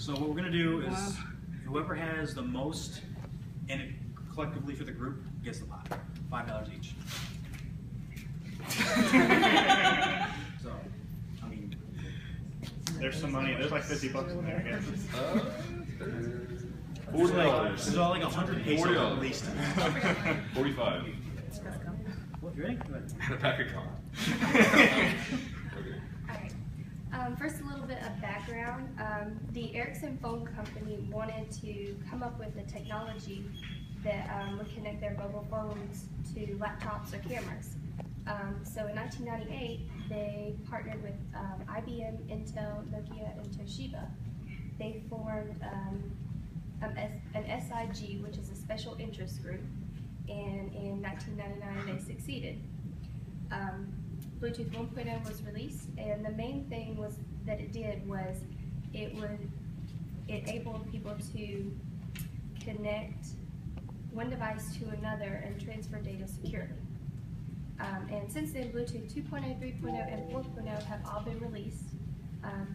So what we're going to do is whoever has the most, and it collectively for the group, gets the pot. $5 each. So, I mean, there's some money. There's like 50 bucks in there, I guess. $40. There's all like 100 pesos at least. 45. Well, you ready? Go ahead. And a pack of gum. Alright. First, a little bit of background. The Ericsson phone company wanted to come up with a technology that would connect their mobile phones to laptops or cameras. So in 1998, they partnered with IBM, Intel, Nokia, and Toshiba. They formed an SIG, which is a special interest group, and in 1999 they succeeded. Bluetooth 1.0 was released, and the main thing was that it did was it enabled people to connect one device to another and transfer data securely. And since then, Bluetooth 2.0, 3.0, and 4.0 have all been released.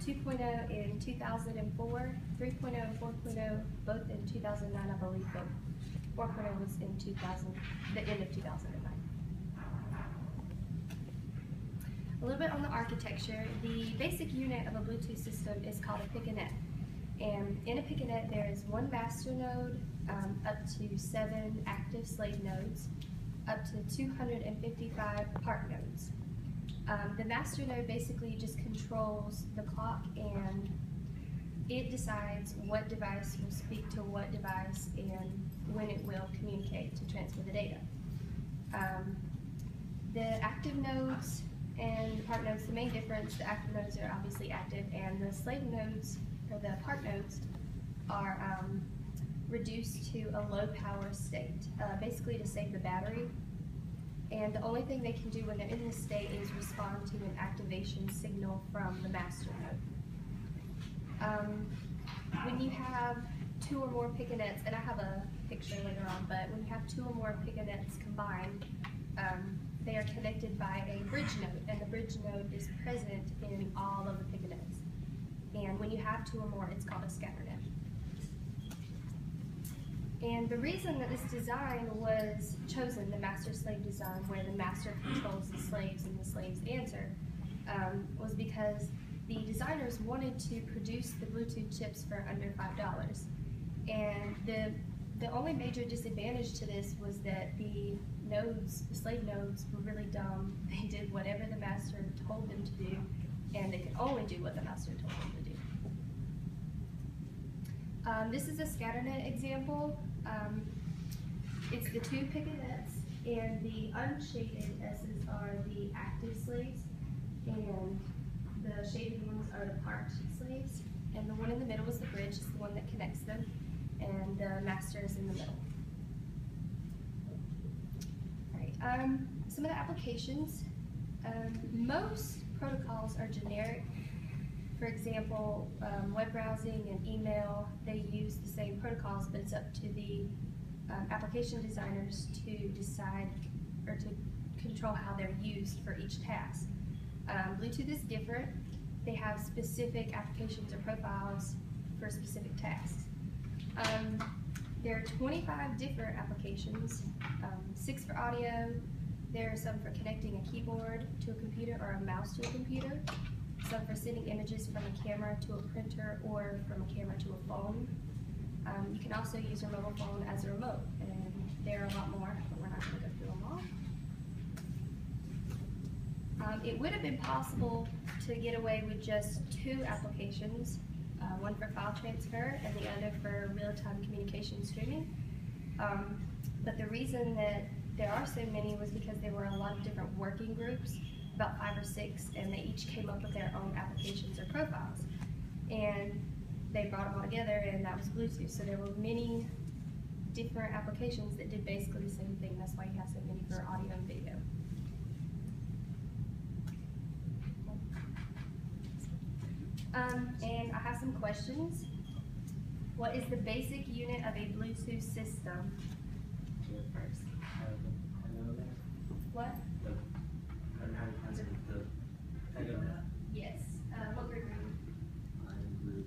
2.0 in 2004, 3.0 and 4.0 both in 2009, I believe, but 4.0 was in the end of 2009. A little bit on the architecture. The basic unit of a Bluetooth system is called a piconet. And in a piconet, there is one master node, up to 7 active slave nodes, up to 255 part nodes. The master node basically just controls the clock, and it decides what device will speak to what device and when it will communicate to transfer the data. The active nodes and the part nodes, the main difference, the active nodes are obviously active, and the slave nodes, or the part nodes, are reduced to a low power state, basically to save the battery. And the only thing they can do when they're in this state is respond to an activation signal from the master node. When you have 2 or more piconets, and I have a picture later on, but when you have 2 or more piconets combined, they are connected by a bridge node, and the bridge node is present in all of the piconets. And when you have 2 or more, it's called a scatter net. And the reason that this design was chosen, the master-slave design, where the master controls the slaves and the slaves answer, was because the designers wanted to produce the Bluetooth chips for under $5. And the only major disadvantage to this was that the nodes, the slave nodes, were really dumb. They did whatever the master told them to do, and they could only do what the master told them to do. This is a ScatterNet example. It's the 2 piconets, and the unshaded S's are the active slaves, and the shaded ones are the part slaves, and the one in the middle is the bridge, it's the one that connects them, and the master is in the middle. All right, some of the applications. Most protocols are generic. For example, web browsing and email, they use the same protocols, but it's up to the application designers to decide or to control how they're used for each task. Bluetooth is different. They have specific applications or profiles for specific tasks. There are 25 different applications, 6 for audio. There are some for connecting a keyboard to a computer or a mouse to a computer. Some for sending images from a camera to a printer or from a camera to a phone. You can also use your mobile phone as a remote, and there are a lot more, but we're not going to go through them all. It would have been possible to get away with just 2 applications, one for file transfer and the other for real-time communication streaming. But the reason that there are so many was because there were a lot of different working groups, about 5 or 6, and they each came up with their own applications or profiles. And they brought them all together, and that was Bluetooth. So there were many different applications that did basically the same thing. That's why you have so many for audio and video. And I have some questions. What is the basic unit of a Bluetooth system? First. What? Yes. What grade were you?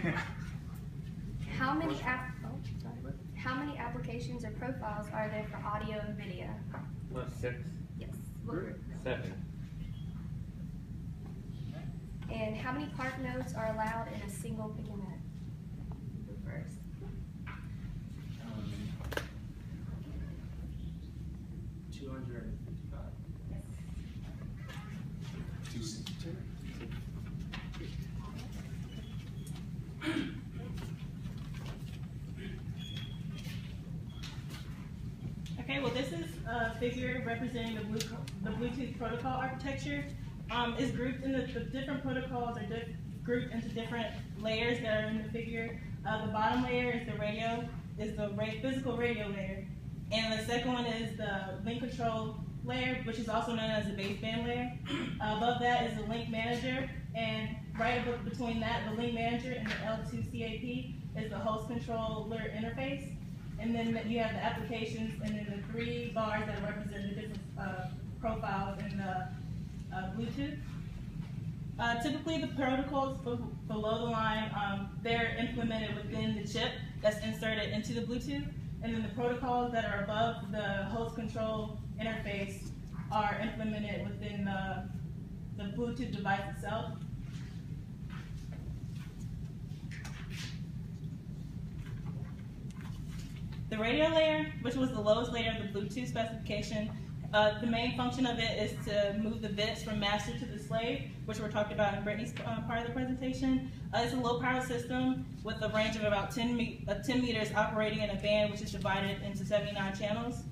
How many how many applications or profiles are there for audio and video? What, 6? Yes. What group? 7. And how many park nodes are allowed in a single pickaninny? First. 255. Okay, well this is a figure representing the Bluetooth protocol architecture. It's grouped in the different protocols are grouped into different layers that are in the figure. The bottom layer is the physical radio layer. And the second one is the link control layer, which is also known as the baseband layer. Above that is the link manager, and right between that, the link manager and the L2CAP is the host controller interface. And then you have the applications, and then the 3 bars that represent the different profiles in the Bluetooth. Typically, the protocols below the line, they're implemented within the chip that's inserted into the Bluetooth. And then the protocols that are above the host control interface are implemented within the Bluetooth device itself. The radio layer, which was the lowest layer of the Bluetooth specification, the main function of it is to move the bits from master to the slave, which we're talking about in Brittany's part of the presentation. It's a low-power system with a range of about 10 meters operating in a band which is divided into 79 channels.